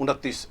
29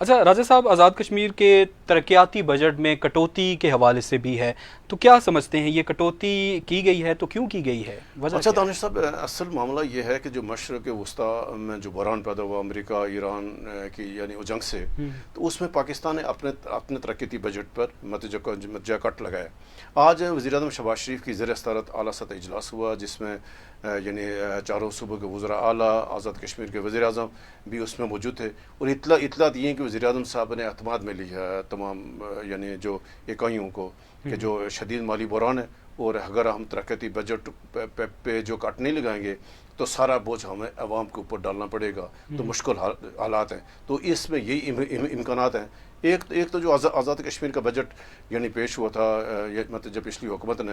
اچھا راجہ صاحب، آزاد کشمیر کے ترقیاتی بجٹ میں کٹوتی کے حوالے سے بھی ہے، تو کیا سمجھتے ہیں یہ کٹوتی کی گئی ہے تو کیوں کی گئی ہے؟ وجہ اچھا کیا ہے؟ دانش صاحب، اصل معاملہ یہ ہے کہ جو مشرق وسطیٰ میں جو بحران پیدا ہوا امریکہ ایران کی یعنی وہ جنگ سے، تو اس میں پاکستان نے اپنے ترقیاتی بجٹ پر متجہ کٹ لگایا. آج وزیر اعظم شہباز شریف کی زیر صدارت اعلیٰ سطح اجلاس ہوا، جس میں یعنی چاروں صوبوں کے وزراء اعلیٰ، آزاد کشمیر کے وزیر اعظم بھی اس میں موجود تھے، اور اطلاعات یہ ہیں کہ وزیر اعظم صاحب نے اعتماد میں لی ہے تمام یعنی جو اکائیوں کو کہ جو شدید مالی بحران ہے، اور اگر ہم ترقیاتی بجٹ پہ جو کٹ نہیں لگائیں گے تو سارا بوجھ ہمیں عوام کے اوپر ڈالنا پڑے گا، تو مشکل حالات ہیں. تو اس میں یہی امکانات ہیں. ایک تو جو آزاد کشمیر کا بجٹ یعنی پیش ہوا تھا مطلب جب پچھلی حکومت نے،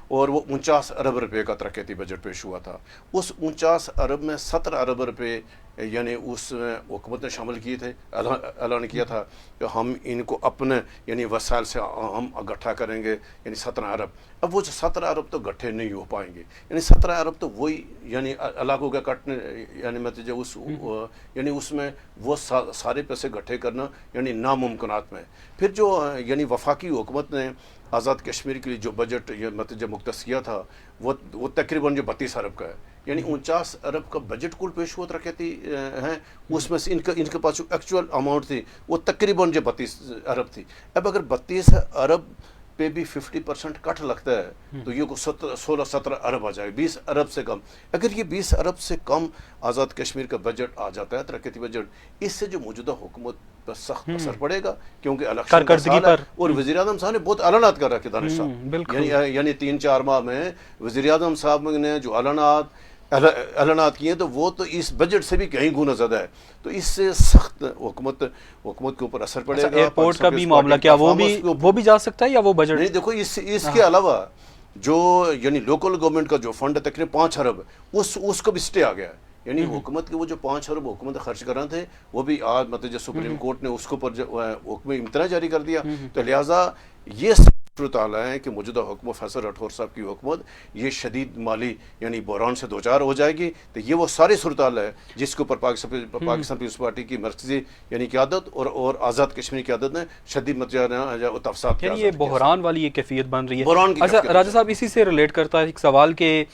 اور وہ 49 ارب روپے کا ترقیاتی بجٹ پیش ہوا تھا. اس 49 ارب میں 17 ارب روپے یعنی اس میں حکومت نے شامل کیے تھے، اعلان کیا تھا کہ ہم ان کو اپنے یعنی وسائل سے ہم اکٹھا کریں گے، یعنی 17 ارب. اب وہ 17 ارب تو گٹھے نہیں ہو پائیں گے، یعنی 17 ارب تو وہی یعنی علاقوں کا کٹنے یعنی مطلب اس میں وہ سارے پیسے گٹھے کرنا یعنی ناممکنات میں. پھر جو یعنی وفاقی حکومت نے آزاد کشمیر کے لیے جو بجٹ مطلب مختص کیا تھا وہ تقریباً جو 32 ارب کا ہے، یعنی 49 ارب کا بجٹ کل پیش ہوا ترقیاتی ہیں، اس میں سے ان کے پاس جو ایکچوئل اماؤنٹ تھی وہ تقریباً جو 32 ارب تھی. اب اگر 32 ارب پہ بھی 50% کٹ لگتا ہے تو یہ 16-17 ارب آ جائے گا، 20 ارب سے کم. اگر یہ 20 ارب سے کم آزاد کشمیر کا بجٹ آ جاتا ہے ترقیاتی بجٹ، اس سے جو موجودہ حکومت پر سخت اثر پڑے گا، کیونکہ الیکشن کا سال ہے. اور وزیر اعظم صاحب نے بہت اعلانات کر رکھے دانش صاحب، یعنی 3-4 ماہ میں وزیر اعظم صاحب نے جو اعلانات کیے ہیں تو وہ تو اس بجٹ سے بھی کہیں گنا زیادہ ہے. تو اس سے سخت حکومت کے اوپر اثر پڑے گا. ایئرپورٹ کا بھی معاملہ کیا وہ بھی جا سکتا ہے یا وہ بجٹ نہیں؟ دیکھو اس کے علاوہ جو یعنی لوکل گورنمنٹ کا جو فنڈ ہے تقریباً 5 ارب اس کو بھی سٹے آ گیا ہے. یعنی حکومت کے وہ جو 5 ارب حکومت خرچ کر رہے تھے وہ بھی آج مطلب جو سپریم کورٹ نے اس کے اوپر حکم امتناع جاری کر دیا. تو لہٰذا یہ صورتحال ہے کہ موجودہ حکومت فیصل راٹھور صاحب کی حکومت یہ شدید مالی یعنی بحران سے دوچار ہو جائے گی. تو یہ وہ ساری صورتحال ہے جس کے اوپر پاکستان پیپلز پارٹی کی مرکزی یعنی قیادت اور آزاد کشمیر کی قیادت نے شدید تفصیلات یعنی یہ بحران والی یہ کیفیت بن رہی ہے. اچھا راجہ صاحب، اسی سے ریلیٹ کرتا ہے ایک سوال کہ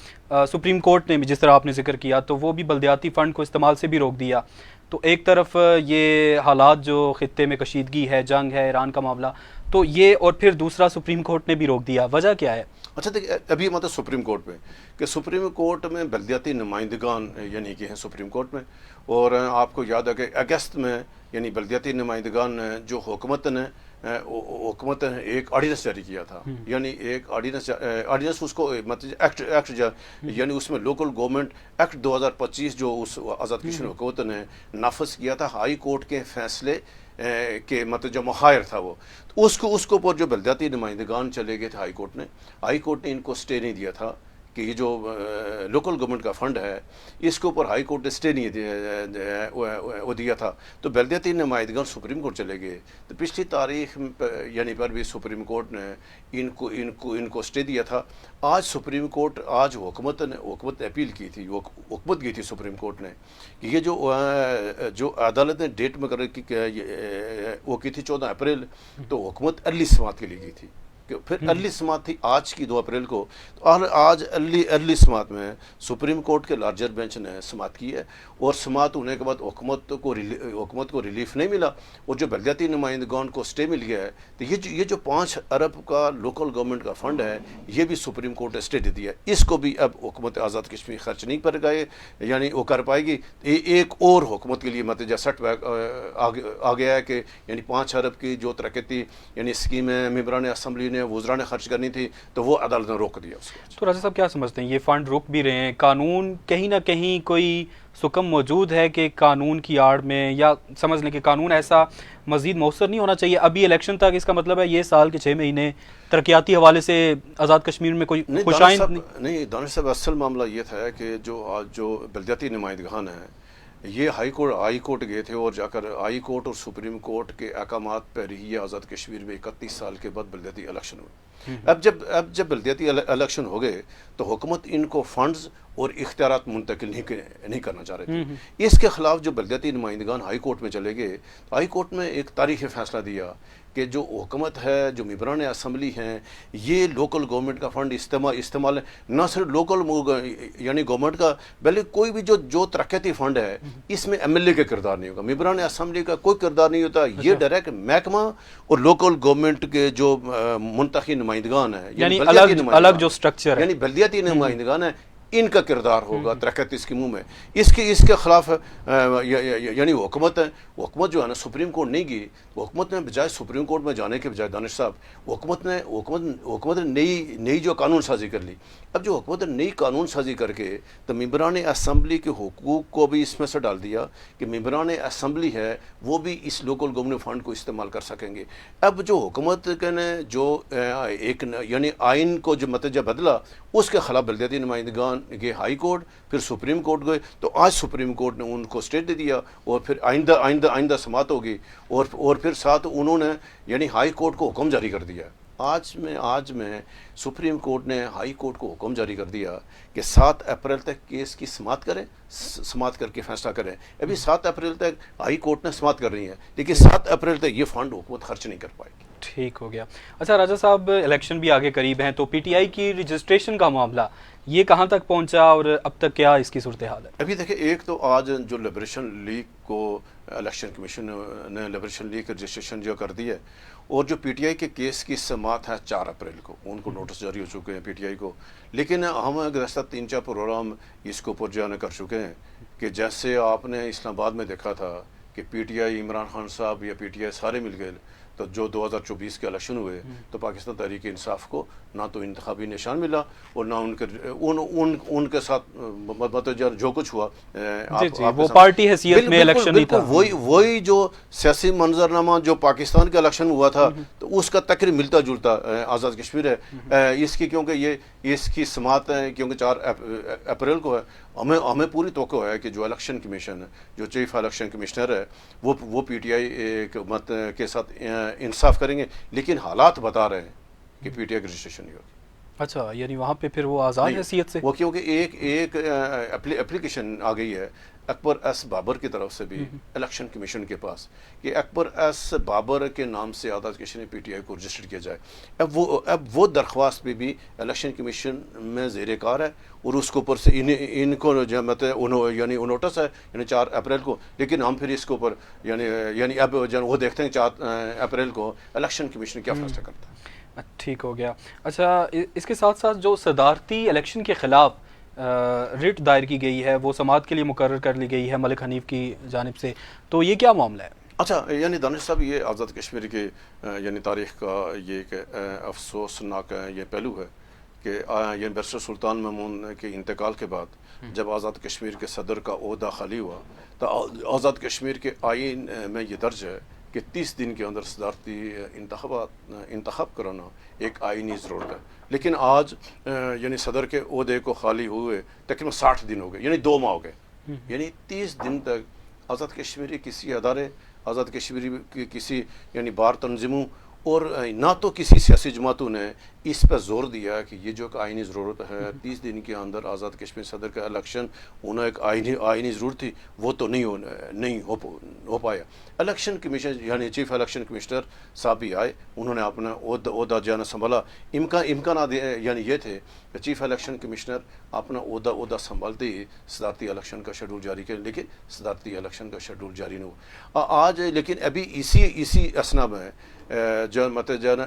سپریم کورٹ نے بھی جس طرح آپ نے ذکر کیا تو وہ بھی بلدیاتی فنڈ کو استعمال سے بھی روک دیا. تو ایک طرف یہ حالات جو خطے میں کشیدگی ہے، جنگ ہے، ایران کا معاملہ، تو یہ اور پھر دوسرا سپریم کورٹ نے بھی روک دیا، وجہ کیا ہے؟ اچھا دیکھیں، ابھی مطلب سپریم کورٹ میں کہ سپریم کورٹ میں بلدیاتی نمائندگان یعنی کہ ہیں سپریم کورٹ میں، اور آپ کو یاد ہے کہ اگست میں یعنی بلدیاتی نمائندگان نے جو حکومت نے ایک آرڈیننس جاری کیا تھا، یعنی ایک آرڈیننس اس کو مطلب ایکٹ یعنی اس میں لوکل گورنمنٹ ایکٹ 2025 جو اس آزاد کشمیر حکومت نے نافذ کیا تھا ہائی کورٹ کے فیصلے کہ مطلب جو محائر تھا وہ اس کو اوپر جو بلدیاتی نمائندگان چلے گئے تھے ہائی کورٹ نے ان کو سٹے نہیں دیا تھا کہ یہ جو لوکل گورنمنٹ کا فنڈ ہے اس کے اوپر ہائی کورٹ نے سٹے نہیں دیا تھا. تو بلدیاتی نمائندگان سپریم کورٹ چلے گئے. تو پچھلی تاریخ یعنی پر بھی سپریم کورٹ نے ان کو سٹے دیا تھا. آج سپریم کورٹ حکومت نے اپیل کی تھی، حکومت گئی تھی سپریم کورٹ نے کہ یہ جو عدالت نے ڈیٹ مقرر کی وہ کی تھی 14 اپریل، تو حکومت ارلی سماعت کے لیے گئی تھی. پھر ارلی سماعت تھی آج کی 2 اپریل کو. تو آج ارلی سماعت میں سپریم کورٹ کے لارجر بینچ نے سماعت کی ہے، اور سماعت ہونے کے بعد حکومت کو ریلیف نہیں ملا، اور جو بلدیاتی نمائندگان کو سٹے مل گیا ہے. تو یہ جو 5 ارب کا لوکل گورنمنٹ کا فنڈ ہے یہ بھی سپریم کورٹ نے سٹے دے دیا. اس کو بھی اب حکومت آزاد کشمیر خرچ نہیں کر گئے یعنی وہ کر پائے گی. ایک اور حکومت کے لیے مطلب سیٹ بیک آ گیا ہے کہ یعنی 5 ارب کی جو ترقیاتی یعنی اسکیمیں ممبران اسمبلی نے وزراء نے خرچ کرنی تھی تو وہ عدالت نے روک دیا اس کو. تو راجہ صاحب کیا سمجھتے ہیں یہ فنڈ رک بھی رہے ہیں، قانون کہیں نہ کہیں کوئی سکم موجود ہے کہ قانون کی آڑ میں، یا سمجھ لیں کہ قانون ایسا مزید مؤثر نہیں ہونا چاہیے ابھی الیکشن تک؟ اس کا مطلب ہے یہ سال کے 6 مہینے ترقیاتی حوالے سے آزاد کشمیر میں کوئی خوشائند نہیں. دانش صاحب اصل معاملہ یہ تھا کہ جو بلدیاتی نمائندگان ہیں یہ ہائی کورٹ گئے تھے اور جا کر ہائی کورٹ اور سپریم کورٹ کے احکامات پر ہی آزاد کشمیر میں 31 سال کے بعد بلدیاتی الیکشن ہوئے. اب جب بلدیاتی الیکشن ہو گئے تو حکومت ان کو فنڈز اور اختیارات منتقل نہیں کرنا چاہ رہے تھے. اس کے خلاف جو بلدیاتی نمائندگان ہائی کورٹ میں چلے گئے تو ہائی کورٹ میں ایک تاریخی فیصلہ دیا کہ جو حکومت ہے, جو ممبران اسمبلی ہیں, یہ لوکل گورنمنٹ کا فنڈ استعمال نہ صرف لوکل یعنی گورنمنٹ کا بلکہ کوئی بھی جو ترقیاتی فنڈ ہے اس میں ایم ایل اے کا کردار نہیں ہوگا, ممبران اسمبلی کا کوئی کردار نہیں ہوتا. یہ ڈائریکٹ محکمہ اور لوکل گورنمنٹ کے جو منتخب نمائندگان ہیں یعنی الگ جو سٹرکچر ہے یعنی بلدیاتی نمائندگان ہیں ان کا کردار ہوگا ترقیاتی اسکیموں میں. اس کے خلاف یعنی حکومت جو ہے نا سپریم کورٹ نہیں گئی. حکومت نے بجائے سپریم کورٹ میں جانے کے بجائے دانش صاحب حکومت نے نئی جو قانون سازی کر لی. اب جو حکومت نے نئی قانون سازی کر کے تو ممبران اسمبلی کے حقوق کو بھی اس میں سے ڈال دیا کہ ممبران اسمبلی ہے وہ بھی اس لوکل گورنمنٹ فنڈ کو استعمال کر سکیں گے. اب جو حکومت نے جو ایک یعنی آئین کو جو نتیجہ بدلا اس کے خلاف بلدیاتی نمائندگان گئے ہائی کورٹ, پھر سپریم کورٹ گئے. تو آج سپریم کورٹ نے ان کو سٹے دے دیا اور پھر آئندہ سماعت ہوگی اور پھر ساتھ انہوں نے یعنی ہائی کورٹ کو حکم جاری کر دیا. آج میں سپریم کورٹ نے ہائی کورٹ کو حکم جاری کر دیا کہ 7 اپریل تک کیس کی سماعت کریں, سماعت کر کے فیصلہ کریں. ابھی 7 اپریل تک ہائی کورٹ نے سماعت کر رہی ہے لیکن 7 اپریل تک یہ فنڈ حکومت خرچ نہیں کر پائے گی. ٹھیک ہو گیا. اچھا راجہ صاحب, الیکشن بھی آگے قریب ہیں تو پی ٹی آئی کی رجسٹریشن کا معاملہ یہ کہاں تک پہنچا اور اب تک کیا اس کی صورتحال ہے؟ ابھی دیکھیں, ایک تو آج جو لبریشن لیگ کو الیکشن کمیشن نے لبریشن لیگ کی رجسٹریشن جو کر دی ہے اور جو پی ٹی آئی کے کیس کی سماعت ہے 4 اپریل کو, ان کو نوٹس جاری ہو چکے ہیں پی ٹی آئی کو. لیکن ہم گزشتہ 3-4 پروگرام اس کو اوپر جانے کر چکے ہیں کہ جیسے آپ نے اسلام آباد میں دیکھا تھا کہ P T I Imran Khan صاحب یا پی ٹی آئی سارے مل گئے تو جو 2024 کے الیکشن ہوئے تو پاکستان تحریک انصاف کو نہ تو انتخابی نشان ملا اور نہ ان کے ساتھ مطلب جو کچھ ہوا وہ پارٹی حیثیت میں الیکشن نہیں تھا. وہی جو سیاسی منظرنامہ جو پاکستان کا الیکشن ہوا تھا تو اس کا تقریب ملتا جلتا آزاد کشمیر ہے اس کی, کیونکہ یہ اس کی سماعت ہے کیونکہ 4 اپریل کو ہے. ہمیں پوری توقع ہے کہ جو الیکشن کمیشن جو چیف الیکشن کمشنر ہے وہ پی ٹی آئی کے ساتھ انصاف کریں گے. لیکن حالات بتا رہے ہیں کہ پی ٹی آئی کی رجسٹریشن نہیں ہوگی. اچھا, یعنی وہاں پہ پھر وہ آزاد حیثیت سے وہ کیونکہ ایک اپلیکیشن آ گئی ہے اکبر ایس بابر کی طرف سے بھی الیکشن کمیشن کے پاس کہ اکبر ایس بابر کے نام سے Azad Kashmir P T I کو رجسٹر کیا جائے. اب وہ درخواست بھی الیکشن کمیشن میں زیر کار ہے اور اس کے اوپر سے ان کو یعنی نوٹس ہے یعنی 4 اپریل کو. لیکن ہم پھر اس کے اوپر یعنی اب وہ دیکھتے ہیں 4 اپریل کو الیکشن کمیشن کیا فیصلہ کرتا ہے. ٹھیک ہو گیا. اچھا, اس کے ساتھ ساتھ جو صدارتی الیکشن کے خلاف ریٹ دائر کی گئی ہے وہ سماعت کے لیے مقرر کر لی گئی ہے ملک حنیف کی جانب سے, تو یہ کیا معاملہ ہے؟ اچھا, یعنی دانش صاحب یہ آزاد کشمیر کے یعنی تاریخ کا یہ ایک افسوسناک یہ پہلو ہے کہ یعنی بیرسٹر سلطان مامون کے انتقال کے بعد جب آزاد کشمیر کے صدر کا عہدہ خالی ہوا تو آزاد کشمیر کے آئین میں یہ درج ہے کہ 30 دن کے اندر صدارتی انتخاب کرانا ایک آئینی ضرورت ہے. لیکن آج یعنی صدر کے عہدے کو خالی ہوئے تقریباً 60 دن ہو گئے, یعنی 2 ماہ ہو گئے. یعنی 30 دن تک آزاد کشمیری کسی ادارے, آزاد کشمیری کی کسی یعنی بار تنظیموں اور نہ تو کسی سیاسی جماعتوں نے اس پر زور دیا کہ یہ جو ایک آئینی ضرورت ہے 30 دن کے اندر آزاد کشمیر صدر کا الیکشن ہونا ایک آئینی ضرورت تھی, وہ تو نہیں ہو پایا. الیکشن کمیشن یعنی چیف الیکشن کمشنر صاحب بھی آئے, انہوں نے اپنا عہدہ جانا سنبھالا. امکانات یعنی یہ تھے کہ چیف الیکشن کمشنر اپنا عہدہ سنبھالتے ہی صدارتی الیکشن کا شیڈول جاری کریں, لیکن صدارتی الیکشن کا شیڈول جاری نہیں ہوا آج. لیکن ابھی اسی اسنا میں جو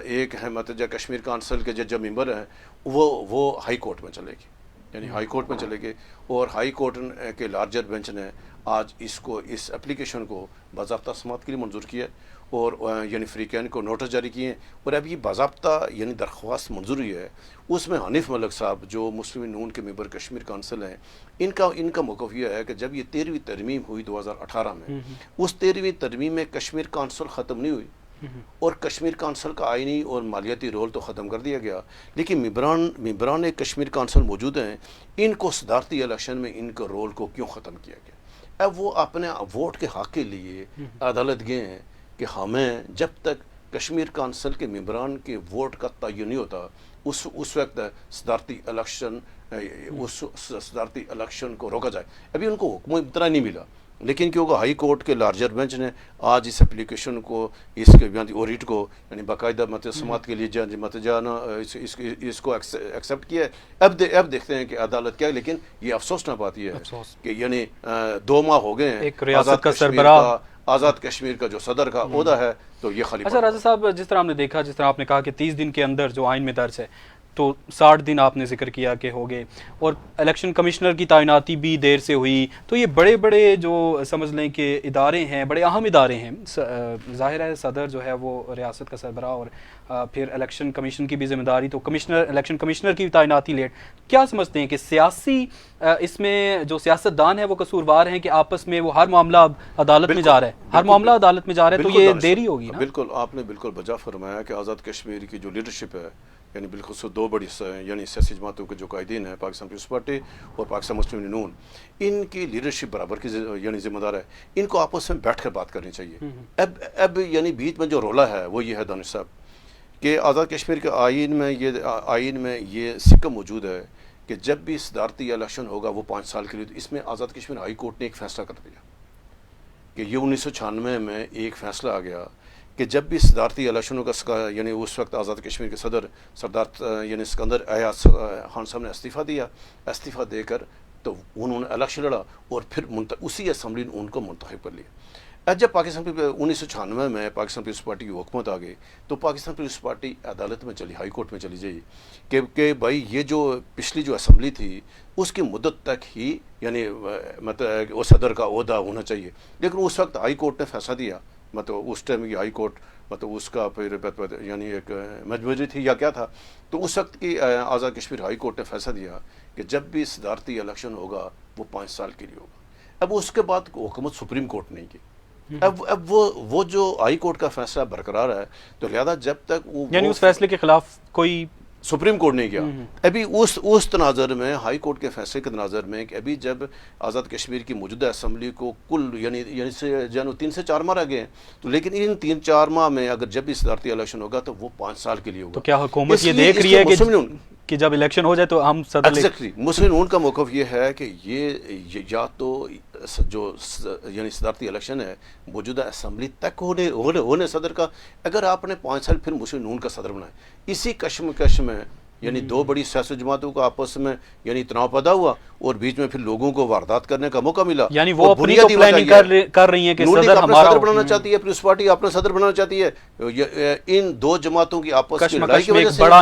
ایک ہے کشمیر کونسل کے جو ممبر ہیں وہ ہائی کورٹ میں چلے گی, یعنی ہائی کورٹ میں چلے گئے اور ہائی کورٹ کے لارجر بینچ نے آج اس اپلیکیشن کو باضابطہ سماعت کے لیے منظور کیا اور یعنی فریقین کو نوٹس جاری کیے ہیں. اور اب یہ باضابطہ یعنی درخواست منظور ہوئی ہے, اس میں حنیف ملک صاحب جو مسلم نون کے ممبر کشمیر کونسل ہیں ان کا موقف یہ ہے کہ جب یہ 13ویں ترمیم ہوئی 2018 میں, اس 13ویں ترمیم میں کشمیر کونسل ختم نہیں ہوئی اور کشمیر کونسل کا آئینی اور مالیاتی رول تو ختم کر دیا گیا, لیکن ممبران کشمیر کونسل موجود ہیں, ان کو صدارتی الیکشن میں ان کا رول کو کیوں ختم کیا گیا؟ اب وہ اپنے ووٹ کے حق کے لیے عدالت گئے ہیں کہ ہمیں جب تک کشمیر کونسل کے ممبران کے ووٹ کا تعین نہیں ہوتا اس وقت صدارتی الیکشن کو روکا جائے. ابھی ان کو حکم ابتدا نہیں ملا، لیکن کیونکہ ہائی کورٹ کے لارجر بینچ نے آج اس اپلیکیشن کو اس کے اوریٹ کو یعنی باقاعدہ سماعت کے لیے اس کو ایکسیپٹ کیا ہے. اب دیکھتے ہیں کہ عدالت کیا ہے. لیکن یہ افسوسناک بات یہ ہے کہ یعنی 2 ماہ ہو گئے ہیں آزاد کشمیر کا جو صدر کا عہدہ ہے تو یہ خالی. اچھا راجہ صاحب، جس طرح ہم نے دیکھا، جس طرح آپ نے کہا کہ 30 دن کے اندر جو آئین میں درج ہے تو 60 دن آپ نے ذکر کیا کہ ہو گئے، اور الیکشن کمشنر کی تعیناتی بھی دیر سے ہوئی. تو یہ بڑے بڑے جو سمجھ لیں کہ ادارے ہیں، بڑے اہم ادارے ہیں. ظاہر ہے صدر جو ہے وہ ریاست کا سربراہ، اور پھر الیکشن کمیشن کی بھی ذمہ داری، تو الیکشن کمشنر کی تعیناتی لیٹ. کیا سمجھتے ہیں کہ سیاسی اس میں جو سیاستدان ہیں وہ قصوروار ہیں کہ آپس میں وہ ہر معاملہ اب عدالت میں جا رہا ہے، ہر معاملہ عدالت میں جا رہا ہے، تو یہ دیری ہوگی نا؟ بالکل، آپ نے بالکل بجا فرمایا کہ آزاد کشمیر کی جو لیڈرشپ ہے، یعنی بالخصوص 2 بڑی یعنی سیاسی جماعتوں کے جو قائدین ہیں، پاکستان پیپلز پارٹی اور پاکستان مسلم لیگ نون، ان کی لیڈرشپ برابر کی یعنی ذمہ دار ہے. ان کو آپس میں بیٹھ کر بات کرنی چاہیے. اب یعنی بیچ میں جو رولا ہے وہ یہ ہے دانش صاحب کہ آزاد کشمیر کے آئین میں یہ سکہ موجود ہے کہ جب بھی صدارتی الیکشن ہوگا وہ 5 سال کے لیے. اس میں آزاد کشمیر ہائی کورٹ نے ایک فیصلہ کر دیا کہ یہ 1996 میں ایک فیصلہ آ گیا کہ جب بھی صدارتی الیکشنوں کا یعنی اس وقت آزاد کشمیر کے صدر سردار یعنی سکندر ایاز خان صاحب نے استعفیٰ دے کر تو انہوں نے الیکشن لڑا اور پھر اسی اسمبلی نے ان کو منتخب کر لیا. جب پاکستان 1996 میں پاکستان پیپلز پارٹی کی حکومت آ گئی تو پاکستان پیپلز پارٹی عدالت میں چلی، ہائی کورٹ میں چلی جائی کہ بھائی یہ جو پچھلی جو اسمبلی تھی اس کی مدت تک ہی یعنی مطلب وہ صدر کا عہدہ ہونا چاہیے. لیکن اس وقت ہائی کورٹ نے فیصلہ دیا، مطلب اس ٹائم کی ہائی کورٹ مطلب اس کا پھر یعنی ایک مجبوری تھی یا کیا تھا، تو اس وقت کی آزاد کشمیر ہائی کورٹ نے فیصلہ دیا کہ جب بھی صدارتی الیکشن ہوگا وہ 5 سال کے لیے ہوگا. اب اس کے بعد حکومت سپریم کورٹ نہیں کی. اب وہ جو ہائی کورٹ کا فیصلہ برقرار ہے تو لہذا جب تک یعنی اس فیصلے کے خلاف کوئی سپریم کورٹ نے کیا. ابھی اس تناظر میں ہائی کورٹ کے فیصلے کے تناظر میں کہ ابھی جب آزاد کشمیر کی موجودہ اسمبلی کو کل یعنی 3 سے 4 ماہ رہ گئے ہیں، تو لیکن ان 3-4 ماہ میں اگر جب بھی صدارتی الیکشن ہوگا تو وہ 5 سال کے لیے ہوگا. تو کیا حکومت یہ دیکھ رہی ہے کہ جب الیکشن ہو جائے تو ہم صدر مسلم لیگ کا موقف یہ ہے کہ یہ یا تو جو یعنی صدارتی الیکشن ہے موجودہ اسمبلی تک ہونے صدر کا، اگر آپ نے 5 سال پھر مسلم لیگ کا صدر بنائے. اسی کشمکش میں یعنی 2 بڑی سیاسی جماعتوں کا آپس میں یعنی تناؤ پیدا ہوا اور بیچ میں پھر لوگوں کو واردات کرنے کا موقع ملا. یعنی وہ اپنی تو پلاننگ کر رہی ہیں کہ صدر ہمارا صدر بنانا چاہتی ہے، پیپلز پارٹی اپنا صدر بنانا چاہتی ہے. ان 2 جماعتوں کی آپس کی لڑائی کی وجہ سے بڑا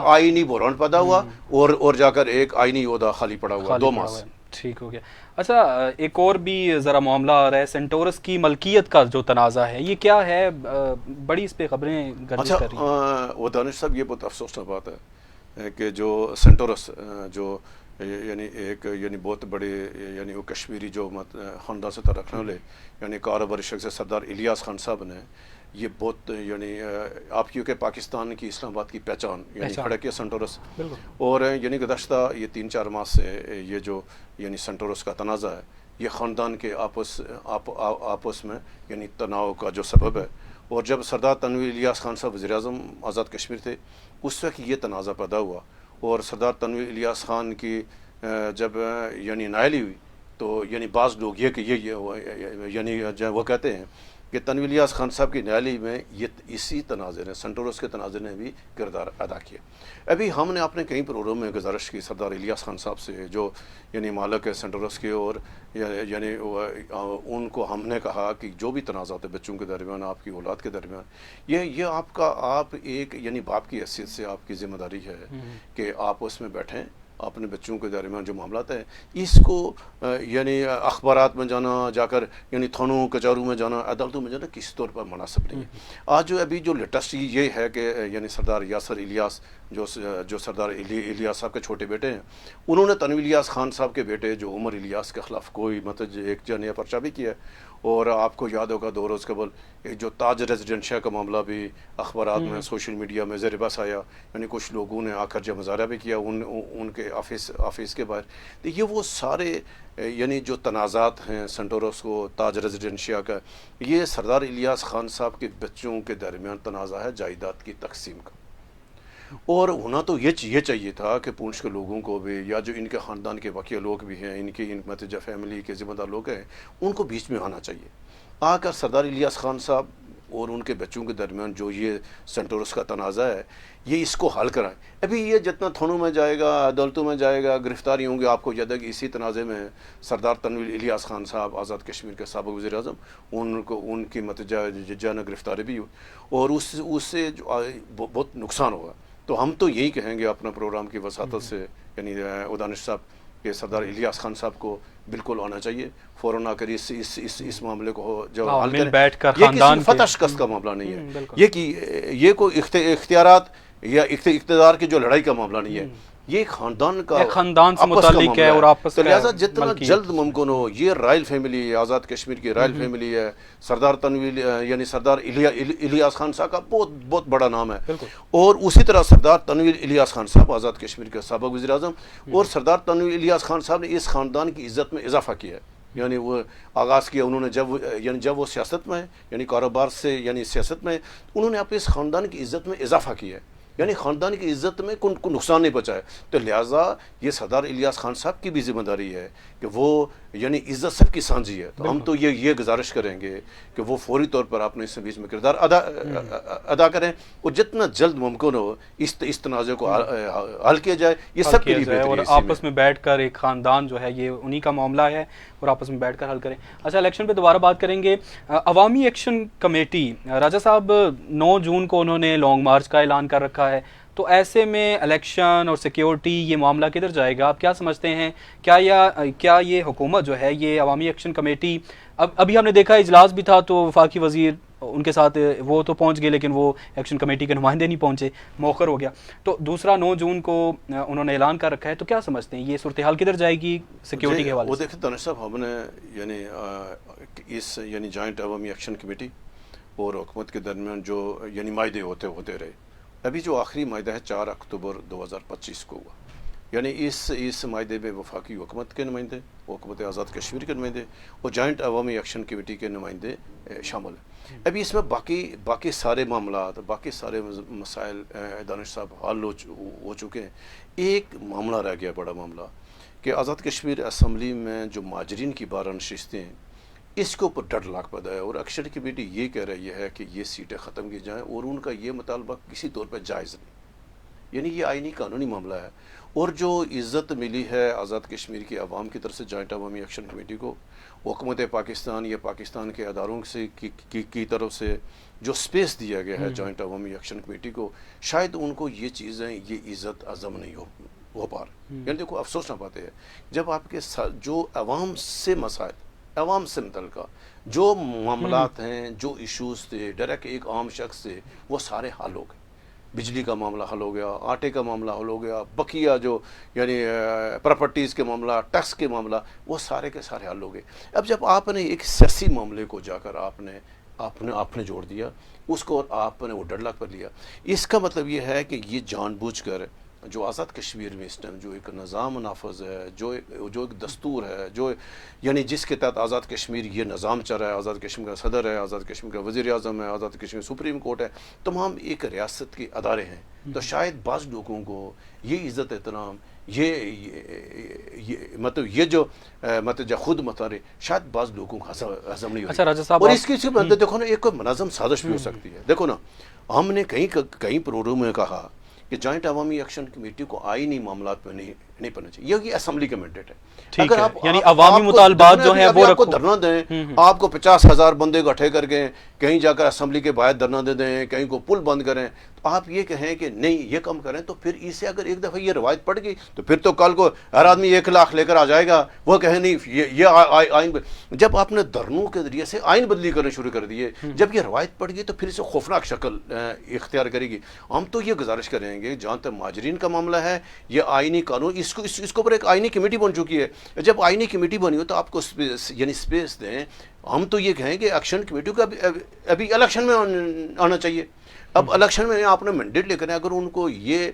آئینی بحران پیدا ہوا اور جا کر ایک آئینی عہدہ خالی پڑا ہوا 2 ماہ سے. ٹھیک ہو گیا. اچھا، ایک اور بھی ذرا معاملہ آ رہا ہے سینٹورس کی ملکیت کا جو تنازع ہے، یہ کیا ہے؟ بڑی اس پہ خبریں گردش کر رہی ہیں. وہ دانش صاحب یہ بہت افسوسناک بات ہے کہ جو سینٹورس جو یعنی ایک یعنی بہت بڑے یعنی وہ کشمیری جو خاندان سے تعلق رکھنے والے یعنی کاروباری شخص سردار الیاس خان صاحب نے یہ بہت یعنی آپ کیونکہ پاکستان کی اسلام آباد کی پہچان یعنی کھڑا کیا سینٹورس. اور یعنی گزشتہ یہ 3-4 ماہ سے یہ جو یعنی سینٹورس کا تنازع ہے یہ خاندان کے آپس میں یعنی تناؤ کا جو سبب ہے. اور جب سردار تنویر الیاس خان صاحب وزیر اعظم آزاد کشمیر تھے اس وقت یہ تنازع پیدا ہوا. اور سردار تنویر الیاس خان کی جب یعنی نائلی ہوئی تو یعنی بعض لوگ یہ کہ یہ یعنی وہ کہتے ہیں کہ تنویر الیاس خان صاحب کی نائلی میں یہ اسی تناظر نے سینٹورس کے تناظر نے بھی کردار ادا کیا. ابھی ہم نے اپنے کئی پروگرام میں گزارش کی سردار الیاس خان صاحب سے جو یعنی مالک ہے سینٹورس کے، اور یعنی ان کو ہم نے کہا کہ جو بھی تنازعات ہے بچوں کے درمیان، آپ کی اولاد کے درمیان، یہ آپ ایک یعنی باپ کی حیثیت سے آپ کی ذمہ داری ہے کہ آپ اس میں بیٹھیں. اپنے بچوں کے درمیان جو معاملات ہیں اس کو یعنی اخبارات میں جانا، جا کر یعنی تھانوں کچہریوں میں جانا، عدالتوں میں جانا کسی طور پر مناسب نہیں ہے. آج جو ابھی جو لیٹسٹ یہ ہے کہ یعنی سردار یاسر الیاس جو سردار الیاس صاحب کے چھوٹے بیٹے ہیں، انہوں نے تنویر الیاس خان صاحب کے بیٹے جو عمر الیاس کے خلاف کوئی ایک جنیا پرچہ بھی کیا ہے. اور آپ کو یاد ہوگا 2 روز قبل ایک جو تاج ریزیڈنشیا کا معاملہ بھی اخبارات میں سوشل میڈیا میں زیر بحث آیا، یعنی کچھ لوگوں نے آ کر جو مظاہرہ بھی کیا ان کے آفس کے باہر. یہ وہ سارے یعنی جو تنازعات ہیں سنٹورس کو تاج ریزیڈنشیا کا، یہ سردار الیاس خان صاحب کے بچوں کے درمیان تنازع ہے جائیداد کی تقسیم کا. اور ہونا تو یہ چاہیے تھا کہ پونچھ کے لوگوں کو بھی، یا جو ان کے خاندان کے باقی لوگ بھی ہیں، ان کی متجہ فیملی کے ذمہ دار لوگ ہیں، ان کو بیچ میں آنا چاہیے. آ کر سردار الیاس خان صاحب اور ان کے بچوں کے درمیان جو یہ سنٹورس کا تنازع ہے، یہ اس کو حل کرائیں. ابھی یہ جتنا تھانوں میں جائے گا، عدالتوں میں جائے گا، گرفتاری ہوں گے. آپ کو یاد ہے کہ اسی تنازع میں سردار تنویر الیاس خان صاحب آزاد کشمیر کے سابق وزیر اعظم، ان کی متجہ جانہ گرفتاری بھی ہوئی، اور اس سے جو بہت نقصان ہوا. تو ہم تو یہی کہیں گے اپنا پروگرام کی وساطت سے، یعنی دانش صاحب کہ سردار الیاس خان صاحب کو بالکل آنا چاہیے، فوراً آ کر اس معاملے کو جو حل کریں. بیٹھ کر یہ کسی فتح شکست کا معاملہ نہیں ہے، یہ کوئی اختیارات یا اقتدار کی جو لڑائی کا معاملہ نہیں ہے، یہ خاندان سے متعلق ہے اور آپس کا. لہٰذا جتنا جلد ممکن ہو یہ رائل فیملی، آزاد کشمیر کی رائل فیملی ہے، سردار تنویر یعنی سردار الیاس خان صاحب کا بہت بڑا نام ہے، اور اسی طرح سردار تنویر الیاس خان صاحب آزاد کشمیر کے سابق وزیر اعظم، اور سردار تنویر الیاس خان صاحب نے اس خاندان کی عزت میں اضافہ کیا ہے. یعنی وہ آغاز کیا انہوں نے جب وہ سیاست میں یعنی کاروبار سے یعنی سیاست میں، انہوں نے اپنے اس خاندان کی عزت میں اضافہ کیا ہے، یعنی خاندان کی عزت میں کو نقصان نہیں پہنچایا. تو لہٰذا یہ سردار الیاس خان صاحب کی بھی ذمہ داری ہے کہ وہ یعنی عزت سب کی سانجھی ہے. تو ہم تو یہ گزارش کریں گے کہ وہ فوری طور پر اپنے اس بیچ میں کردار ادا کریں، اور جتنا جلد ممکن ہو اس تنازع کو حل کیا جائے. یہ سب کے لیے اور آپس میں بیٹھ کر ایک خاندان جو ہے یہ انہی کا معاملہ ہے، اور آپس میں بیٹھ کر حل کریں. اچھا، الیکشن پہ دوبارہ بات کریں گے. عوامی ایکشن کمیٹی، راجہ صاحب 9 جون کو انہوں نے لانگ مارچ کا اعلان کر رکھا ہے، تو ایسے میں الیکشن اور سیکیورٹی یہ معاملہ کدھر جائے گا؟ آپ کیا سمجھتے ہیں؟ کیا یہ حکومت جو ہے یہ عوامی ایکشن کمیٹی، ابھی ہم نے دیکھا اجلاس بھی تھا تو وفاقی وزیر ان کے ساتھ وہ تو پہنچ گئے لیکن وہ ایکشن کمیٹی کے نمائندے نہیں پہنچے، مؤخر ہو گیا. تو دوسرا 9 جون کو انہوں نے اعلان کر رکھا ہے، تو کیا سمجھتے ہیں یہ صورتحال کدھر جائے گی سیکیورٹی کے حوالے سے؟ وہ دیکھیں دانش صاحب، ہم نے یعنی جوائنٹ عوامی ایکشن کمیٹی اور حکومت کے درمیان جو یعنی معاہدے ہوتے رہے. ابھی جو آخری معاہدہ ہے 4 اکتوبر 2025 کو ہوا، یعنی اس معاہدے میں وفاقی حکومت کے نمائندے، حکومت آزاد کشمیر کے نمائندے اور جوائنٹ عوامی ایکشن کمیٹی کے نمائندے شامل ہیں. ابھی اس میں باقی سارے معاملات، باقی سارے مسائل دانش صاحب حل ہو چکے ہیں. ایک معاملہ رہ گیا، بڑا معاملہ، کہ آزاد کشمیر اسمبلی میں جو مہاجرین کی 12 نشستیں ہیں، اس کے اوپر ڈیڈ لاک پیدا ہے، اور ایکشن کمیٹی یہ کہہ رہی ہے کہ یہ سیٹیں ختم کی جائیں، اور ان کا یہ مطالبہ کسی طور پہ جائز نہیں. یعنی یہ آئینی قانونی معاملہ ہے. اور جو عزت ملی ہے آزاد کشمیر کی عوام کی طرف سے جوائنٹ عوامی ایکشن کمیٹی کو، حکومت پاکستان یا پاکستان کے اداروں سے کی طرف سے جو سپیس دیا گیا ہے جوائنٹ عوامی ایکشن کمیٹی کو، شاید ان کو یہ چیزیں، یہ عزت عظم نہیں ہو پا رہی. یعنی دیکھو افسوس نہ پاتے ہیں جب آپ کے جو عوام سے مسائل، عوام سے متعلقہ جو معاملات ہیں، جو ایشوز تھے، ڈائریکٹ ایک عام شخص سے وہ سارے حل ہو گئے. بجلی کا معاملہ حل ہو گیا، آٹے کا معاملہ حل ہو گیا، بقیہ جو یعنی پراپرٹیز کے معاملہ، ٹیکس کے معاملہ، وہ سارے کے سارے حل ہو گئے. اب جب آپ نے ایک سیاسی معاملے کو جا کر آپ نے جوڑ دیا اس کو، اور آپ نے وہ ڈیڈ لاک پر لیا، اس کا مطلب یہ ہے کہ یہ جان بوجھ کر جو آزاد کشمیر میں اس ٹائم جو ایک نظام نافذ ہے، جو ایک دستور ہے، جو یعنی جس کے تحت آزاد کشمیر یہ نظام چل رہا ہے، آزاد کشمیر کا صدر ہے، آزاد کشمیر کا وزیر اعظم ہے، آزاد کشمیر سپریم کورٹ ہے، تمام ایک ریاست کے ادارے ہیں. تو شاید بعض لوگوں کو یہ عزت احترام، مطلب یہ جو خود مختاری، شاید بعض لوگوں کو ہضم نہیں ہوتی. اور اس کی دیکھو نا، ایک کوئی منظم سازش بھی ہو سکتی ہے. دیکھو نا، ہم نے کئی پروگراموں میں کہا کہ جوائنٹ عوامی ایکشن کمیٹی کو آئینی معاملات میں نہیں نہیں پڑنا چاہیے. یہ اسمبلی کا مینڈیٹ ہے. اگر آپ یعنی عوامی مطالبات جو ہیں وہ آپ کو دھرنا دیں, آپ کو 50,000 بندے اکٹھے کر کے کہیں جا کر اسمبلی کے باہر دھرنا دے دیں, کہیں کو پل بند کریں, تو آپ یہ کہیں کہ نہیں یہ کام کریں, تو پھر اسے اگر ایک دفعہ یہ روایت پڑ گئی تو پھر تو کل کو ہر آدمی 1 لاکھ لے کر آ جائے گا, وہ کہے نہیں یہ آئین. جب آپ نے دھرنوں کے ذریعے سے آئین بدلی کرنے شروع کر دیے, جب یہ روایت پڑ گئی تو پھر اسے خوفناک شکل اختیار کرے گی. ہم تو یہ گزارش کریں گے جہاں تک مہاجرین کا معاملہ ہے, یہ آئینی قانون اس کو پر ایک آئینی کمیٹی بن چکی ہے. جب آئینی کمیٹی بنی ہو تو آپ کو یعنی اسپیس دیں. ہم تو یہ کہیں کہ ایکشن کمیٹی کو ابھی الیکشن میں آنا چاہیے. اب الیکشن میں آپ نے مینڈیٹ لے کر, اگر ان کو یہ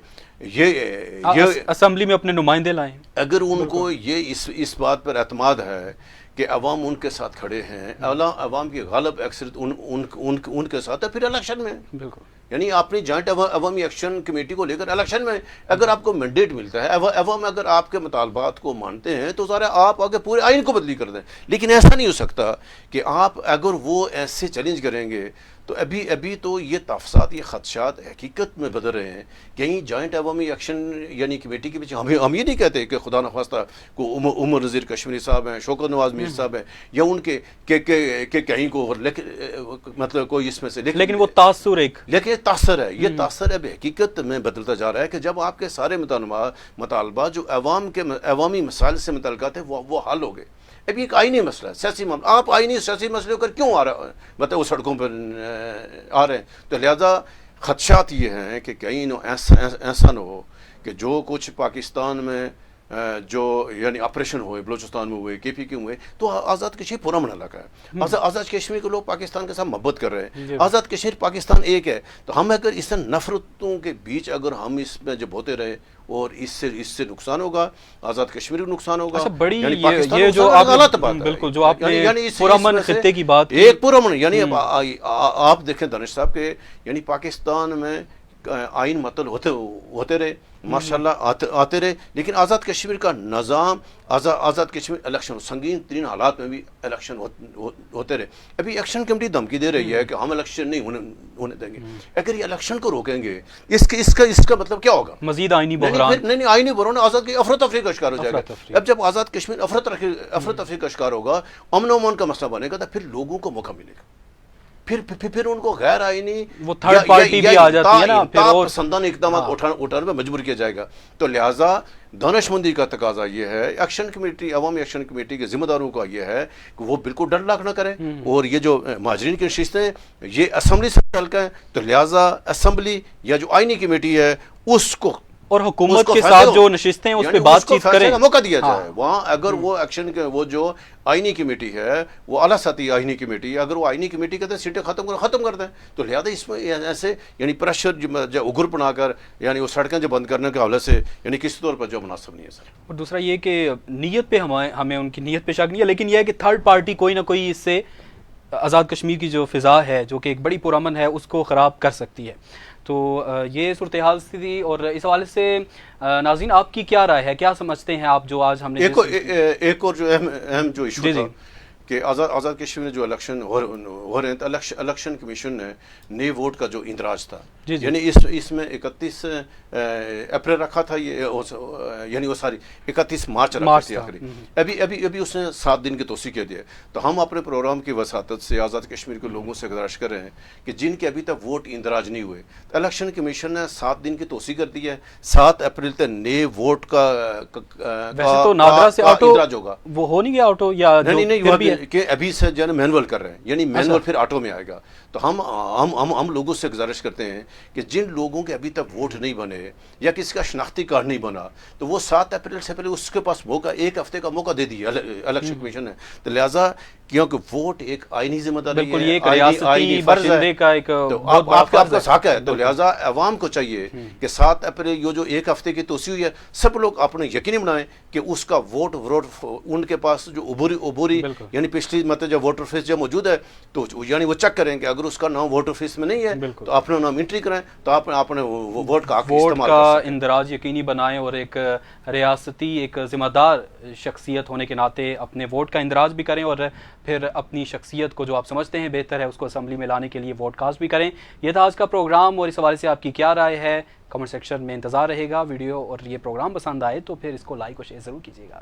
اسمبلی میں اپنے نمائندے لائیں, اگر ان کو یہ اس بات پر اعتماد ہے کہ عوام ان کے ساتھ کھڑے ہیں, عوام کی غالب اکثریت ان کے ساتھ ہے, پھر الیکشن میں بالکل یعنی اپنی جوائنٹ عوامی ایکشن کمیٹی کو لے کر الیکشن میں اگر آپ کو مینڈیٹ ملتا ہے, عوام اگر آپ کے مطالبات کو مانتے ہیں تو ذرا آپ آگے پورے آئین کو بدلی کر دیں. لیکن ایسا نہیں ہو سکتا کہ آپ اگر وہ ایسے چیلنج کریں گے تو ابھی تو یہ تفصیلات, یہ خدشات حقیقت میں بدل رہے ہیں. کہیں جوائنٹ عوامی ایکشن یعنی کمیٹی کے پیچھے ہم یہ نہیں کہتے کہ خدا نخواستہ کو عمر نذیر کشمیری صاحب ہیں, شوکت نواز میر صاحب ہیں, یا ان کے کہیں کو مطلب کوئی اس میں سے, لیکن وہ تاثر لیکن تاثر ہے, یہ تاثر اب حقیقت میں بدلتا جا رہا ہے کہ جب آپ کے سارے مطالبات جو عوامی مسائل سے متعلقات ہیں وہ حل ہو گئے. ابھی ایک آئینی مسئلہ ہے, سیاسی معاملہ, آپ آئینی سیاسی مسئلے ہو کر کیوں آ رہا ہے, مطلب وہ سڑکوں پر آ رہے ہیں. تو لہذا خدشات یہ ہیں کہ کہیں ایسا نہ ہو کہ جو کچھ پاکستان میں جو یعنی آپریشن ہوئے, بلوچستان میں ہوئے, KPK ہوئے, تو آزاد کشمیر پرامن علاقہ ہے. آزاد کشمیر کے لوگ پاکستان کے ساتھ محبت کر رہے ہیں. آزاد کشمیر پاکستان ایک ہے. تو ہم اگر اس نفرتوں کے بیچ اگر ہم اس میں جب ہوتے رہے, اور اس سے نقصان ہوگا, آزاد کشمیر کو نقصان ہوگا. اچھا, بڑی یہ جو غلط بات ہے, بالکل جو آپ نے پرامن خطے کی بات, ایک پرامن یعنی آپ دیکھیں دانش صاحب کے یعنی پاکستان میں آئین مطلب ہوتے رہے ماشاءاللہ آتے رہے, لیکن آزاد کشمیر کا نظام, آزاد کشمیر الیکشن سنگین ترین حالات میں بھی الیکشن ہوتے رہے. ابھی ایکشن کمیٹی دھمکی دے رہی ہے کہ ہم الیکشن نہیں ہونے دیں گے. اگر یہ الیکشن کو روکیں گے اس کا مطلب کیا ہوگا؟ مزید آئینی بحران. نہیں, آئینی بحران آزاد کی افراتفری کا شکار ہو جائے گا. اب جب آزاد کشمیر افراتفری کا شکار ہوگا, امن و امان کا مسئلہ بنے گا, تو پھر لوگوں کو موقع ملے گا. پھر ان کو غیر آئینی وہ تھرڈ پارٹی بھی آ جاتی ہے نا, پھر اور پسندانہ اقدامات اٹھانے میں مجبور کیا جائے گا. تو لہٰذا دانش مندی کا تقاضا یہ ہے, ایکشن کمیٹی, عوامی ایکشن کمیٹی کے ذمہ داروں کا یہ ہے کہ وہ بالکل ڈر لاک نہ کریں. اور یہ جو مہاجرین کی نشستیں یہ اسمبلی سے متعلق ہیں, تو لہٰذا اسمبلی یا جو آئینی کمیٹی ہے اس کو اور حکومت کے ساتھ جو نشستیں ہیں اس پہ بات چیت کریں, موقع دیا جائے. وہاں اگر وہ ایکشن کے وہ جو آئینی کمیٹی ہے, وہ اعلیٰ سطحی آئینی کمیٹی, اگر وہ آئینی کمیٹی کہتے ہیں سیٹیں ختم کر دیں, تو لہٰذا اس میں ایسے یعنی پریشر جو اگر بنا کر یعنی وہ سڑکیں جو بند کرنے کے حوالے سے یعنی کسی طور پر جو مناسب نہیں ہے سر. اور دوسرا یہ کہ نیت پہ ہمیں ان کی نیت پہ شک نہیں ہے, لیکن یہ ہے کہ تھرڈ پارٹی کوئی نہ کوئی اس سے آزاد کشمیر کی جو فضا ہے جو کہ ایک بڑی پرامن ہے اس کو خراب کر سکتی ہے. تو یہ صورتحال تھی, اور اس حوالے سے ناظرین آپ کی کیا رائے ہے, کیا سمجھتے ہیں آپ جو آج ہم نے ایک اور جو اہم جو ایشو تھا کہ آزاد کشمیر میں جو الیکشن ہو رہے ہیں, تو الیکشن کمیشن نے نئے ووٹ کا جو اندراج تھا, یعنی اس میں 31 اپریل رکھا تھا, یعنی وہ ساری 31 مارچ رکھی تھی آخری. ابھی اس نے 7 دن کی توسیع کر دیا. تو ہم اپنے پروگرام کی وساطت سے آزاد کشمیر کے لوگوں سے گزارش کر رہے ہیں کہ جن کے ابھی تک ووٹ اندراج نہیں ہوئے, تو الیکشن کمیشن نے 7 دن کی توسیع کر دی ہے. 7 اپریل تک نئے ووٹ کا اندراج ہوگا. وہ ہو نہیں گیا آٹو, یا نہیں کہ ابھی سے جو ہے مینول کر رہے ہیں, یعنی مینول پھر آٹو میں آئے گا. تو ہم لوگوں سے گزارش کرتے ہیں کہ جن لوگوں کے ابھی تک ووٹ نہیں بنے یا کسی کا شناختی کارڈ نہیں بنا, تو وہ 7 اپریل سے پہلے اس کے پاس موقع, 1 ہفتے کا موقع دے دیا الیکشن کمیشن نے. تو لہٰذا کیونکہ ووٹ ایک آئینی ذمہ داری ہے, آئینی فرض ہے, تو آپ کا حق ہے. تو لہٰذا عوام کو چاہیے کہ 7 اپریل جو 1 ہفتے کی توسیع ہوئی ہے, سب لوگ اپنے یقینی بنائیں کہ اس کا ووٹ ان کے پاس جو عبوری یعنی پچھلی مطلب جو ووٹر فیس جو موجود ہے, تو یعنی وہ چیک کریں کہ اگر اس کا نام ووٹر فیس میں نہیں ہے تو اپنا نام انٹری کریں, تو آپ اپنے ووٹ کا اندراج یقینی بنائیں, اور ایک ریاستی ایک ذمہ دار شخصیت ہونے کے ناطے اپنے ووٹ کا اندراج بھی کریں, اور پھر اپنی شخصیت کو جو آپ سمجھتے ہیں بہتر ہے اس کو اسمبلی میں لانے کے لیے ووٹ کاسٹ بھی کریں. یہ تھا آج کا پروگرام اور اس حوالے سے آپ کی کیا رائے ہے کمنٹ سیکشن میں انتظار رہے گا. ویڈیو اور یہ پروگرام پسند آئے تو پھر اس کو لائک اور شیئر ضرور کیجیے گا.